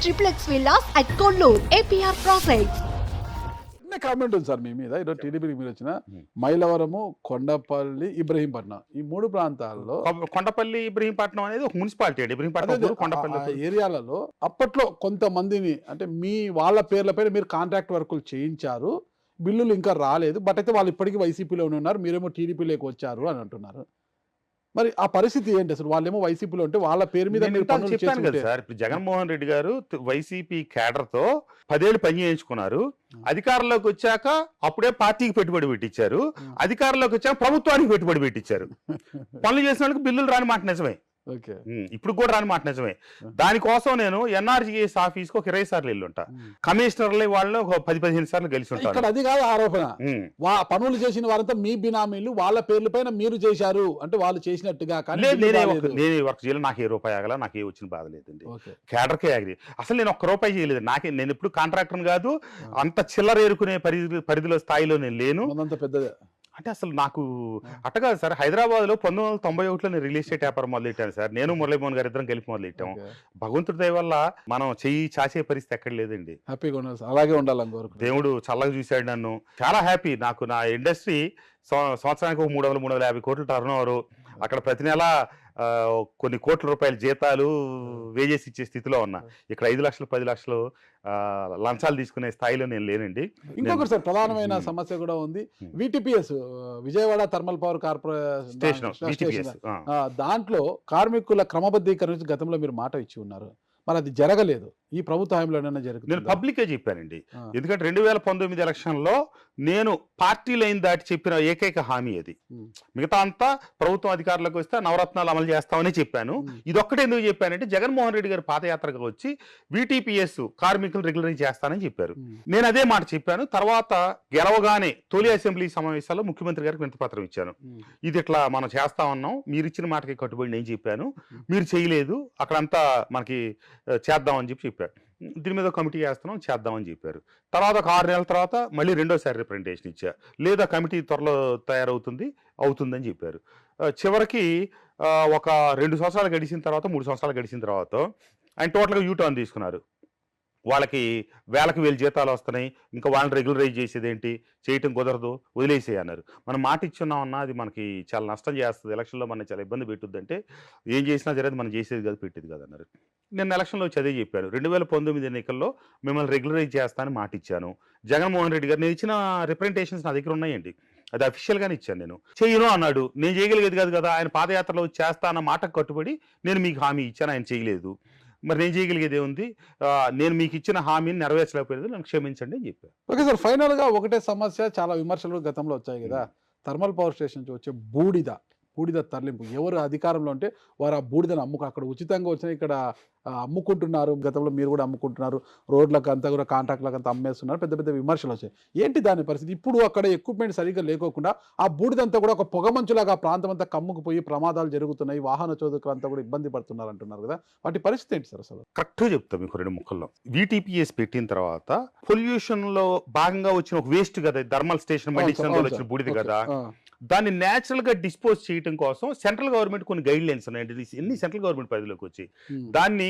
triplex villas at Kollur, APR Projects. Comment ఉంది sir మీ మీద ఈరోజు టీడీపీకి మీరు వచ్చిన మైలవరము, కొండపల్లి, ఇబ్రహీంపట్నం ఈ 3 ప్రాంతాల్లో కొండపల్లి ఇబ్రహీంపట్నం అనేది ఒక మున్సిపాలిటీ అండి. ఇబ్రహీంపట్నం కొండపల్లి ఏరియాలలో అప్పట్లో కొంతమందిని అంటే మీ వాళ్ళ పేర్లపైన మీరు కాంట్రాక్ట్ వర్కులు చేయించారు, బిల్లులు ఇంకా రాలేదు, బట్ అయితే వాళ్ళు ఇప్పటికీ వైసీపీలోనే ఉన్నారు, మీరేమో టీడీపీలోకి వచ్చారు అని అంటున్నారు. మరి ఆ పరిస్థితి ఏంటి అసలు? వాళ్ళేమో వైసీపీలో ఉంటే వాళ్ళ పేరు మీద చెప్పాను కదా సార్. ఇప్పుడు జగన్మోహన్ రెడ్డి గారు వైసీపీ కేడర్ తో 10 ఏళ్ళు పని చేయించుకున్నారు. అధికారంలోకి వచ్చాక అప్పుడే పార్టీకి పెట్టుబడి పెట్టించారు, అధికారంలోకి వచ్చాక ప్రభుత్వానికి పెట్టుబడి పెట్టించారు. పనులు చేసిన వాళ్ళకి బిల్లులు రాని మాట నిజమే, ఇప్పుడు కూడా రాని మాట నిజమే. దానికోసం నేను ఎన్ఆర్జీఎస్ ఆఫీస్ కు ఒక 20 సార్లు వెళ్ళుంటా, కమిషనర్లు వాళ్ళు ఒక 10-15 సార్లు కలిసి ఉంటారు. అది కాదు ఆరోపణ, పనులు చేసిన వారంతా మీ బినామీలు, వాళ్ళ పేర్ల పైన మీరు చేశారు అంటే వాళ్ళు చేసినట్టుగా. నేను వర్క్ చేయలేదు, నాకు ఏ రూపాయి ఆగల, నాకు ఏ వచ్చిన బాధ లేదండి. కేడర్కే ఆగి అసలు నేను ఒక్క రూపాయి చేయలేదు. నేను ఎప్పుడు కాంట్రాక్టర్ కాదు, అంత చిల్లర ఏరుకునే పరిధిలో స్థాయిలో నేను లేను. పెద్దదే అంటే అసలు నాకు అట్టగా సార్. హైదరాబాద్ లో 1991లో నేను రియల్ ఎస్టేట్ వ్యాపారం మొదలెట్టాను సార్. నేను మురళీమోహన్ గారు ఇద్దరం కలిపి మొదలెట్టాం. భగవంతుడి దయ వల్ల మనం చెయ్యి చాచే పరిస్థితి ఎక్కడ లేదండి. హ్యాపీగా ఉండాలి, అలాగే ఉండాలని దేవుడు చల్లగా చూశాడు నన్ను. చాలా హ్యాపీ. నాకు నా ఇండస్ట్రీ సంవత్సరానికి 300-350 కోట్ల టర్న్ ఓవర్. అక్కడ ప్రతి నెల కొన్ని కోట్ల రూపాయల జీతాలు వేజెస్ ఇచ్చే స్థితిలో ఉన్నా. ఇక్కడ 5 లక్షలు 10 లక్షలు లంచాలు తీసుకునే స్థాయిలో నేను లేనండి. ఇంకొకటి సార్, ప్రధానమైన సమస్య కూడా ఉంది. VTPS, Vijayawada thermal power corporation, దాంట్లో కార్మికుల క్రమబద్ధీకరణ గతంలో మీరు మాట ఇచ్చి ఉన్నారు, మరి అది జరగలేదు. ఈ ప్రభుత్వ హయాంలోనే జరుగుతుంది. నేను పబ్లికే చెప్పానండి. ఎందుకంటే 2019 ఎలక్షన్లో నేను పార్టీ లైన్ దాటి చెప్పిన ఏకైక హామీ అది. మిగతా అంతా ప్రభుత్వం అధికారులకు వస్తే నవరత్నాలు అమలు చేస్తామని చెప్పాను. ఇదొక్కటే ఎందుకు చెప్పానంటే జగన్మోహన్ రెడ్డి గారు పాదయాత్రకు వచ్చి విటిపిఎస్ కార్మికులు రెగ్యులరైజ్ చేస్తానని చెప్పారు. నేను అదే మాట చెప్పాను. తర్వాత గెలవగానే తొలి అసెంబ్లీ సమావేశాల్లో ముఖ్యమంత్రి గారికి వినతిపత్రం ఇచ్చాను. ఇది ఇట్లా మనం చేస్తా ఉన్నాం, మీరు ఇచ్చిన మాటకి కట్టుబడి నేను చెప్పాను, మీరు చేయలేదు, అక్కడంతా మనకి చేద్దామని చెప్పి చెప్పారు. దీని మీద కమిటీ చేస్తున్నాం, చేద్దామని చెప్పారు. తర్వాత ఒక 6 నెలల తర్వాత మళ్ళీ రెండోసారి రిప్రజెంటేషన్ ఇచ్చా. లేదా కమిటీ త్వరలో అవుతుందని చెప్పారు. చివరికి ఒక 2 సంవత్సరాలు గడిచిన తర్వాత 3 సంవత్సరాలు గడిచిన తర్వాత ఆయన టోటల్గా యూటర్న్ తీసుకున్నారు. వాళ్ళకి వేలకు వేలు జీతాలు వస్తున్నాయి, ఇంకా వాళ్ళని రెగ్యులరైజ్ చేసేది ఏంటి, చేయటం కుదరదు, వదిలేసే అన్నారు. మనం మాట ఇచ్చున్నామన్నా అది మనకి చాలా నష్టం చేస్తుంది, ఎలక్షన్లో మనం చాలా ఇబ్బంది పెట్టుద్దంటే ఏం చేసినా జరిగేది మనం చేసేది కాదు, పెట్టేది కాదు అన్నారు. నేను ఎలక్షన్లో వచ్చి అదే చెప్పాను. 2019 ఎన్నికల్లో మిమ్మల్ని రెగ్యులరైజ్ చేస్తానని మాట ఇచ్చాను. జగన్మోహన్ రెడ్డి గారు నేను ఇచ్చిన రిప్రజెంటేషన్స్ నా దగ్గర ఉన్నాయండి, అది అఫీషియల్గానే ఇచ్చాను. నేను చేయను అన్నాడు, నేను చేయగలిగేది కాదు కదా. ఆయన పాదయాత్రలో చేస్తానన్న మాటకు కట్టుబడి నేను మీకు హామీ ఇచ్చాను, ఆయన చేయలేదు. మరి నేను చేయగలిగేది ఏముంది? నేను మీకు ఇచ్చిన హామీని నెరవేర్చలేకపోయేది, నన్ను క్షమించండి అని చెప్పాను. ఓకే సార్, ఫైనల్గా ఒకటే సమస్య, చాలా విమర్శలు గతంలో వచ్చాయి కదా, థర్మల్ పవర్ స్టేషన్ నుంచి వచ్చే బూడిద తరలింపు. ఎవరు అధికారంలో ఉంటే వారు ఆ బూడిదను అక్కడ ఉచితంగా వచ్చిన ఇక్కడ అమ్ముకుంటున్నారు. గతంలో మీరు కూడా అమ్ముకుంటున్నారు, రోడ్లకు అంతా కూడా కాంట్రాక్ట్లకు అంతా అమ్మేస్తున్నారు, పెద్ద పెద్ద విమర్శలు వచ్చాయి. ఏంటి దాని పరిస్థితి? ఇప్పుడు అక్కడ ఎక్విప్మెంట్ సరిగ్గా లేకోకుండా ఆ బూడిదంతా కూడా ఒక పొగమంచులాగా ప్రాంతం అంతా కమ్ముకుపోయి ప్రమాదాలు జరుగుతున్నాయి, వాహన చోదకులు అంతా కూడా ఇబ్బంది పడుతున్నారు అంటున్నారు కదా, వాటి పరిస్థితి ఏంటి సార్ అసలు? కరెక్ట్గా చెప్తాం మీకు 2 ముక్కల్లో. విటిపిఎస్ పెట్టిన తర్వాత పొల్యూషన్ లో భాగంగా వచ్చిన ఒక వేస్ట్ కదా, థర్మల్ స్టేషన్ వచ్చిన బూడిద కదా, దాన్ని న్యాచురల్ గా డిస్పోజ్ చేయడం కోసం సెంట్రల్ గవర్నమెంట్ కొన్ని గైడ్ లైన్స్ ఉన్నాయండి. ఎన్ని సెంట్రల్ గవర్నమెంట్ పరిధిలోకి వచ్చి దాన్ని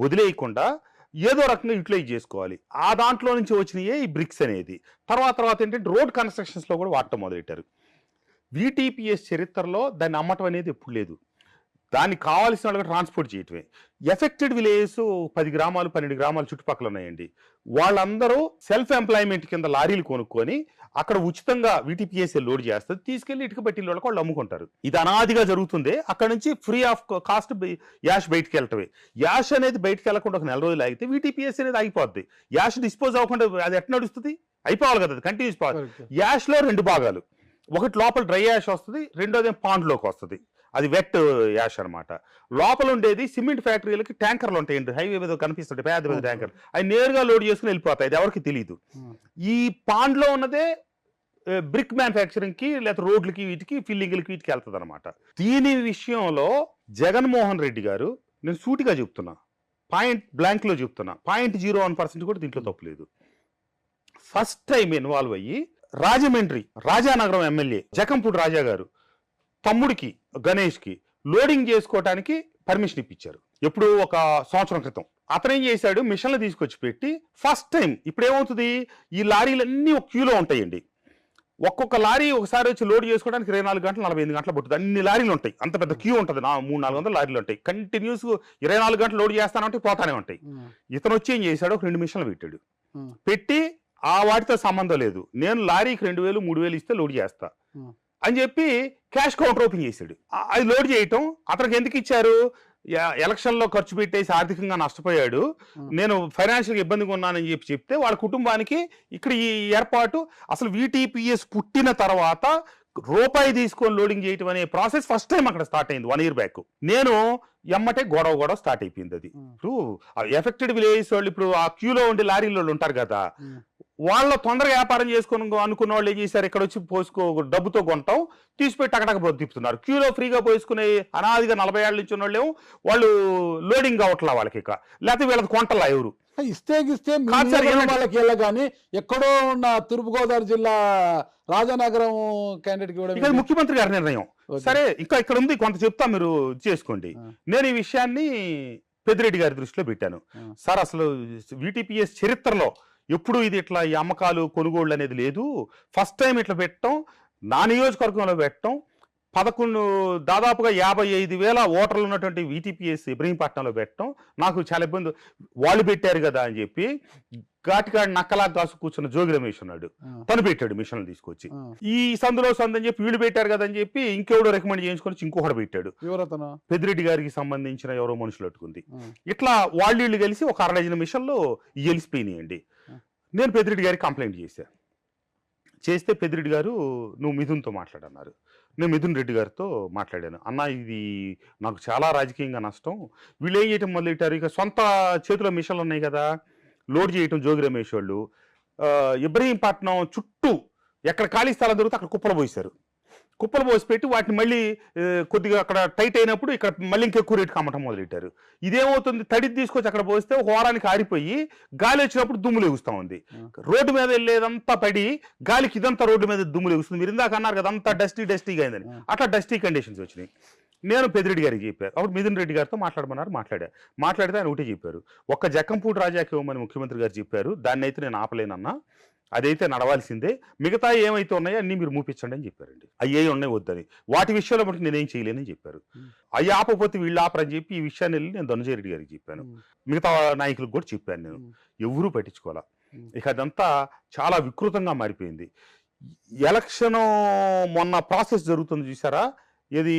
వదిలేయకుండా ఏదో రకంగా యూటిలైజ్ చేసుకోవాలి. ఆ దాంట్లో నుంచి వచ్చినాయే ఈ బ్రిక్స్ అనేది. తర్వాత ఏంటంటే రోడ్ కన్స్ట్రక్షన్స్ లో కూడా వాడటం మొదలెట్టారు. విటిపిఎస్ చరిత్రలో దాన్ని అమ్మటం అనేది ఎప్పుడు లేదు. దానికి కావాల్సిన వాళ్ళకి ట్రాన్స్పోర్ట్ చేయటమే. ఎఫెక్టెడ్ విలేజెస్ 10 గ్రామాలు 12 గ్రామాలు చుట్టుపక్కల ఉన్నాయండి. వాళ్ళందరూ సెల్ఫ్ ఎంప్లాయ్మెంట్ కింద లారీలు కొనుక్కొని అక్కడ ఉచితంగా విటిపిఎస్ లోడ్ చేస్తుంది, తీసుకెళ్లి ఇటుక పట్టిన వాళ్ళకి వాళ్ళు అమ్ముకుంటారు. ఇది అనాదిగా జరుగుతుంది. అక్కడ నుంచి ఫ్రీ ఆఫ్ కాస్ట్ యాష్ బయటకు వెళ్ళటమే. యాష్ అనేది బయటకు వెళ్ళకుండా ఒక 4 రోజులు ఆగితే విటిపిఎస్ అనేది ఆగిపోద్ది. యాష్ డిస్పోజ్ అవ్వకుండా అది ఎట్లా నడుస్తుంది? అయిపోవాలి కదా, అది కంటిన్యూస్ పోవాలి. యాష్ లో 2 భాగాలు, ఒకటి లోపల డ్రై యాష్ వస్తుంది, రెండోది పాండ్లోకి వస్తుంది, అది వెట్ యాష్ అనమాట. లోపల ఉండేది సిమెంట్ ఫ్యాక్టరీలకి ట్యాంకర్లు ఉంటాయండి, హైవే మీద కనిపిస్తుంటాయి పెద్ద పెద్ద ట్యాంకర్లు, అవి నేరుగా లోడ్ చేసుకుని వెళ్ళిపోతాయి, అది ఎవరికి తెలియదు. ఈ పాండ్లో ఉన్నదే బ్రిక్ మ్యానుఫ్యాక్చరింగ్ కి లేదా రోడ్లకి వీటికి ఫిల్లింగ్లకి వీటికి వెళ్తుంది అనమాట. దీని విషయంలో జగన్మోహన్ రెడ్డి గారు, నేను సూటిగా చెప్తున్నా, పాయింట్ బ్లాంక్ లో చెప్తున్నా, 0.01% కూడా దీంట్లో తప్పులేదు. ఫస్ట్ టైం ఇన్వాల్వ్ అయ్యి రాజమండ్రి రాజానగరం ఎమ్మెల్యే జకంపూడి రాజా గారు తమ్ముడికి గణేష్కి లోడింగ్ చేసుకోవటానికి పర్మిషన్ ఇప్పించారు. ఎప్పుడు ఒక సంవత్సరం క్రితం అతను ఏం చేశాడు, మిషన్లు తీసుకొచ్చి పెట్టి ఫస్ట్ టైం ఇప్పుడు ఏమవుతుంది, ఈ లారీలన్నీ ఒక క్యూలో ఉంటాయండి. ఒక్కొక్క లారీ ఒకసారి వచ్చి లోడ్ చేసుకోవడానికి 24 గంటలు 48 గంటలు పడుతుంది. అన్ని లారీలు ఉంటాయి, అంత పెద్ద క్యూ ఉంటుంది. 300-400 లారీలు ఉంటాయి, కంటిన్యూస్ 24 గంటలు లోడ్ చేస్తానంటే పోతానే ఉంటాయి. ఇతను వచ్చి ఏం చేశాడు, ఒక 2 మిషన్లు పెట్టాడు. పెట్టి ఆ వాటితో సంబంధం లేదు, నేను లారీకి 2000-3000 ఇస్తే లోడ్ చేస్తా అని చెప్పి క్యాష్ కౌంటర్ ఓపెన్ చేశాడు. అది లోడ్ చేయటం అతనికి ఎందుకు ఇచ్చారు, ఎలక్షన్లో ఖర్చు పెట్టేసి ఆర్థికంగా నష్టపోయాడు, నేను ఫైనాన్షియల్గా ఇబ్బందిగా ఉన్నానని చెప్పి చెప్తే వాళ్ళ కుటుంబానికి ఇక్కడ ఈ ఏర్పాటు అసలు VTPS పుట్టిన తర్వాత రూపాయి తీసుకొని లోడింగ్ చేయటం అనే ప్రాసెస్ ఫస్ట్ టైం అక్కడ స్టార్ట్ అయింది 1 year బ్యాక్. నేను ఎమ్మటే గొడవ స్టార్ట్ అయిపోయింది. అది ఇప్పుడు ఎఫెక్టెడ్ విలేజెస్ వాళ్ళు ఇప్పుడు ఆ క్యూలో ఉండే లారీలో ఉంటారు కదా, వాళ్ళ తొందరగా వ్యాపారం చేసుకుని అనుకున్న వాళ్ళు ఏం చేశారు, ఇక్కడ వచ్చి పోసుకో డబ్బుతో కొంటాం తీసిపెట్టి అక్కడక్కడ తిప్పుతున్నారు. క్యూలో ఫ్రీగా పోసుకునే అనాదిగా 40 ఏళ్ళ నుంచి ఉన్న వాళ్ళు లోడింగ్ కావట్లా వాళ్ళకి, ఇక లేకపోతే వీళ్ళకి కొంటలా ఎవరు ఇస్తే వాళ్ళకి వెళ్ళగాని ఎక్కడో ఉన్న తూర్పుగోదావరి జిల్లా రాజానగరం క్యాండిడేట్ కూడా ముఖ్యమంత్రి గారి నిర్ణయం. సరే ఇంకా ఇక్కడ ఉంది కొంత చెప్తా, మీరు చేసుకోండి. నేను ఈ విషయాన్ని పెద్దిరెడ్డి గారి దృష్టిలో పెట్టాను. సార్ అసలు VTPS చరిత్రలో ఎప్పుడు ఇది ఇట్లా ఈ అమ్మకాలు కొనుగోళ్ళు అనేది లేదు, ఫస్ట్ టైం ఇట్లా పెట్టడం, నా నియోజకవర్గంలో పెట్టడం, దాదాపుగా 55,000 ఓటర్లు ఉన్నటువంటి VTPS ఇబ్రహీంపట్నంలో పెట్టడం నాకు చాలా ఇబ్బంది, వాళ్ళు పెట్టారు కదా అని చెప్పి ఘాటికాడు నక్కలా కాసు కూర్చున్న జోగి రమేష్ ఉన్నాడు, తను పెట్టాడు మిషన్లు తీసుకొచ్చి. ఈ సందులో అని చెప్పి వీళ్ళు పెట్టారు కదా అని చెప్పి ఇంకెవడో రికమెండ్ చేయించుకొని ఇంకొకటి పెట్టాడు, పెద్దిరెడ్డి గారికి సంబంధించిన ఎవరో మనుషులు అట్టుకుంది. ఇట్లా వాళ్ళు కలిసి ఒక 60 మిషన్లు గెలిచిపోయినాయండి. నేను పెద్దిరెడ్డి గారికి కంప్లైంట్ చేస్తే పెద్దిరెడ్డి గారు నువ్వు మిథున్తో మాట్లాడన్నారు. నేను మిథున్ రెడ్డి గారితో మాట్లాడాను. అన్న ఇది నాకు చాలా రాజకీయంగా నష్టం, వీళ్ళు ఏం చేయటం మొదలెట్టారు, ఇక సొంత చేతిలో మిషన్లు ఉన్నాయి కదా లోడ్ చేయటం. జోగి రమేష్ వాళ్ళు ఇబ్రహీంపట్నం చుట్టూ ఎక్కడ ఖాళీ స్థలం దొరికితే అక్కడ కుప్పలు పోసి పెట్టి వాటిని మళ్ళీ కొద్దిగా అక్కడ టైట్ అయినప్పుడు ఇక్కడ మళ్ళీ ఇంకెక్కువ రేటుకి అమ్మటం మొదలెట్టారు. ఇదేమవుతుంది, తడిది తీసుకొచ్చి అక్కడ పోస్తే ఒక వారానికి ఆరిపోయి గాలి వచ్చినప్పుడు దుమ్ము లేగుస్తూ ఉంది. రోడ్డు మీద వెళ్ళేదంతా పడి గాలికి ఇదంతా రోడ్డు మీద దుమ్ము లేగుస్తుంది. మీరు ఇందాక అన్నారు కదా అంతా డస్టీగా అయిందని, అట్లా డస్టీ కండిషన్స్ వచ్చినాయి. నేను పెద్దిరెడ్డి గారికి చెప్పాను, అప్పుడు మిథున్ రెడ్డి గారితో మాట్లాడితే ఆయన ఒకటే చెప్పారు, ఒక్క జక్కంపూడి రాజాకి ఇవ్వమని ముఖ్యమంత్రి గారు చెప్పారు, దాన్ని అయితే నేను ఆపలేనన్నా, అదైతే నడవాల్సిందే, మిగతా ఏమైతే ఉన్నాయో అన్నీ మీరు మూపించండి అని చెప్పారండి. అయ్యే ఉన్నాయి వద్దని, వాటి విషయంలో బట్టి నేనేం చేయలేనని చెప్పారు. అయ్యి ఆపపోతే వీళ్ళు ఆపరని చెప్పి ఈ విషయాన్ని వెళ్ళి నేను ధనుంజయ రెడ్డి గారికి చెప్పాను, మిగతా నాయకులకు కూడా చెప్పాను. నేను ఎవరూ పట్టించుకోవాలా. ఇక అదంతా చాలా వికృతంగా మారిపోయింది. ఎలక్షన్ మొన్న ప్రాసెస్ జరుగుతుంది చూసారా, ఇది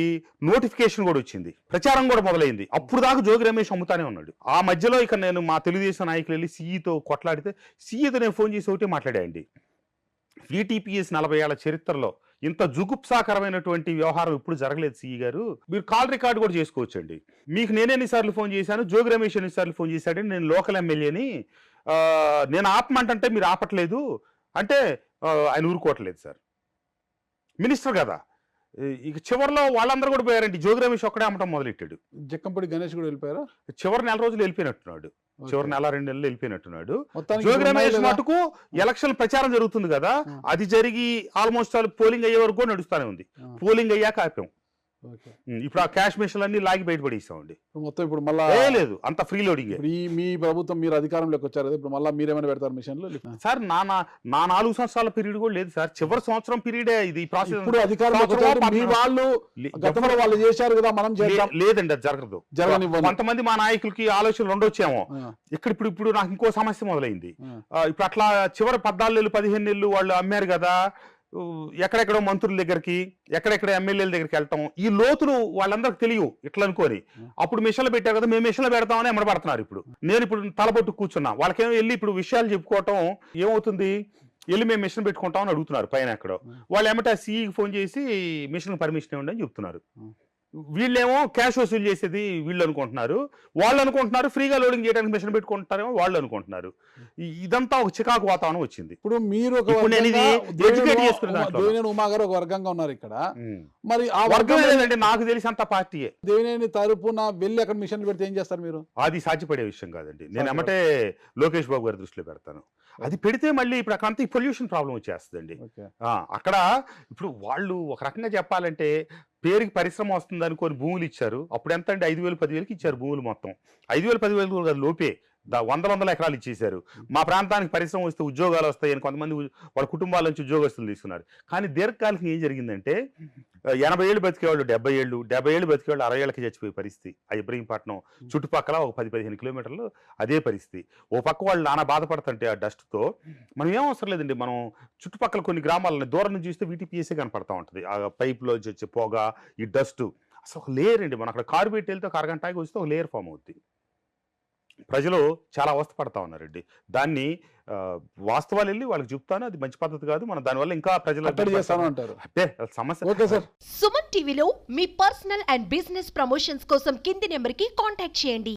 నోటిఫికేషన్ కూడా వచ్చింది, ప్రచారం కూడా మొదలైంది. అప్పుడు దాకా జోగి రమేష్ అమ్ముతానే ఉన్నాడు. ఆ మధ్యలో ఇక నేను మా తెలుగుదేశం నాయకులు వెళ్ళి సీఈతో కొట్లాడితే సీఈతో నేను ఫోన్ చేసి ఒకటి మాట్లాడాయండి, VTPS 40 ఏళ్ల చరిత్రలో ఇంత జుగుప్సాకరమైనటువంటి వ్యవహారం ఇప్పుడు జరగలేదు సీఈ గారు, మీరు కాల్ రికార్డు కూడా చేసుకోవచ్చండి. మీకు నేను ఎన్నిసార్లు ఫోన్ చేశాను, జోగి రమేష్ ఎన్నిసార్లు ఫోన్ చేశాడని, నేను లోకల్ ఎమ్మెల్యేని, నేను ఆపమంటే మీరు ఆపట్లేదు అంటే ఆయన ఊరుకోవట్లేదు సార్, మినిస్టర్ కదా. ఇక చివరిలో వాళ్ళందరూ కూడా పోయారండి, జోగి రమేష్ ఒక్కడే అమ్మటం మొదలెట్టాడు. జక్కంపూడి గణేష్ కూడా వెళ్ళిపోయారా, చివరి 4 రోజులు వెళ్ళిపోయినట్టున్నాడు, చివరి 1-2 నెలలు వెళ్ళిపోయినట్టున్నాడు. జోగి రమేష్ మటుకు ఎలక్షన్ ప్రచారం జరుగుతుంది కదా, అది జరిగి ఆల్మోస్ట్ పోలింగ్ అయ్యే వరకు నడుస్తూనే ఉంది, పోలింగ్ అయ్యాక ఆపాం. ఇప్పుడు ఆ క్యాష్ మిషన్లు అన్ని లాగి బయటపడేసామండి. మొత్తం ఇప్పుడు మళ్ళీ లేదు, అంత ఫ్రీ లోడింగ్. మీ ప్రభుత్వం మీరు అధికారంలోకి వచ్చారు కదా, ఇప్పుడు మళ్ళీ మీరేమైనా పెడతారు మిషన్లు? సార్ నా 4 సంవత్సరాల పీరియడ్ కూడా లేదు సార్, చివరి సంవత్సరం పీరియడే ఇది ప్రాసెస్. ఇప్పుడు అధికారంలో వాళ్ళు చేశారు కదా, మనం లేదండి, అది జరగదు. కొంతమంది మా నాయకులకి ఆలోచనలు ఉండొచ్చేమో. ఇప్పుడు నాకు ఇంకో సమస్య మొదలైంది. ఇప్పుడు అట్లా చివరి 14 నెలలు 15 నెలలు వాళ్ళు అమ్మారు కదా, ఎక్కడెక్కడో మంత్రుల దగ్గరికి, ఎక్కడెక్కడ ఎమ్మెల్యేల దగ్గరికి వెళ్తాం, ఈ లోతులు వాళ్ళందరికి తెలియవు ఇట్లా అనుకోని. అప్పుడు మిషన్లు పెట్టారు కదా, మేము మిషన్లు పెడతామని ఎమ్మడబడుతున్నారు. ఇప్పుడు నేను తలపొట్టు కూర్చున్నా, వాళ్ళకేమో వెళ్ళి ఇప్పుడు విషయాలు చెప్పుకోవటం ఏమవుతుంది, వెళ్ళి మేము మిషన్ పెట్టుకుంటామని అడుగుతున్నారు పైన ఎక్కడో. వాళ్ళు ఏమంటే సీఈకి ఫోన్ చేసి మిషన్ పర్మిషన్ ఇవ్వండి అని చెప్తున్నారు. వీళ్ళేమో క్యాష్ వసూలు చేసేది వీళ్ళు అనుకుంటున్నారు, వాళ్ళు అనుకుంటున్నారు ఫ్రీగా లోడింగ్ చేయడానికి మిషన్ పెట్టుకుంటారేమో వాళ్ళు అనుకుంటున్నారు. ఇదంతా ఒక చికాకు వాతావరణం వచ్చింది. ఇప్పుడు మీరు ఉమా గారు ఒక వర్గంగా ఉన్నారు ఇక్కడ, మరి ఆ వర్గం ఏంటంటే నాకు తెలిసి అంత పార్టీయే. దేవినేని తరపున వెళ్ళి అక్కడ మిషన్ పెడితే ఏం చేస్తారు మీరు? అది సాధ్యపడే విషయం కాదండి. నేను ఏమంటే లోకేష్ బాబు గారి దృష్టిలో పెడతాను. అది పెడితే మళ్ళీ ఇప్పుడు అక్కడ అంతా పొల్యూషన్ ప్రాబ్లం వచ్చేస్తుందండి. ఓకే. అక్కడ ఇప్పుడు వాళ్ళు ఒక రకంగా చెప్పాలంటే పేరుకి పరిశ్రమ వస్తుంది అనుకోని భూములు ఇచ్చారు. అప్పుడు ఎంత అండి 5,000 10,000కి ఇచ్చారు భూములు మొత్తం. 5,000 10,000 లోపే వందల ఎకరాలు ఇచ్చేశారు. మా ప్రాంతానికి పరిశ్రమ వస్తే ఉద్యోగాలు వస్తాయని కొంతమంది వాళ్ళ కుటుంబాల నుంచి ఉద్యోగస్తులు తీసుకున్నారు. కానీ దీర్ఘకాలికంగా ఏం జరిగిందంటే 80 ఏళ్ళు బతికేవాళ్ళు 70 ఏళ్ళు, 70 ఏళ్ళు బతికేవాళ్ళు 60 ఏళ్ళకి చచ్చిపోయే పరిస్థితి. ఆ ఇబ్రహీంపట్నం చుట్టుపక్కల ఒక 10-15 కిలోమీటర్లు అదే పరిస్థితి. ఓ పక్క వాళ్ళు నానా బాధపడుతుంటే ఆ డస్ట్తో మనం ఏం అవసరం లేదండి. మనం చుట్టుపక్కల కొన్ని గ్రామాలని దూరం నుంచి చూస్తే వీటీపీఎస్సీ కనపడతా ఉంటుంది. ఆ పైప్లోంచి వచ్చే పొగ, ఈ డస్ట్ అసలు ఒక లేయర్ అండి. మనం అక్కడ కారు పెట్టి వెళ్తే ఒక అరగంట ఆగి వస్తే ఒక లేయర్ ఫామ్ అవుద్ది. ప్రజలు చాలా అవస్థపడతా ఉన్నారండి. దాన్ని వాస్తవాలు వెళ్ళి వాళ్ళకి చెప్తాను, అది మంచి పద్ధతి కాదు. మనం దానివల్ల ఇంకా ప్రజలు చేస్తాను అంటారు. సమస్య. Okay sir. సుమన్ టీవీలో మీ పర్సనల్ అండ్ బిజినెస్ ప్రమోషన్స్ కోసం కింది నెంబర్కి కాంటాక్ట్ చేయండి.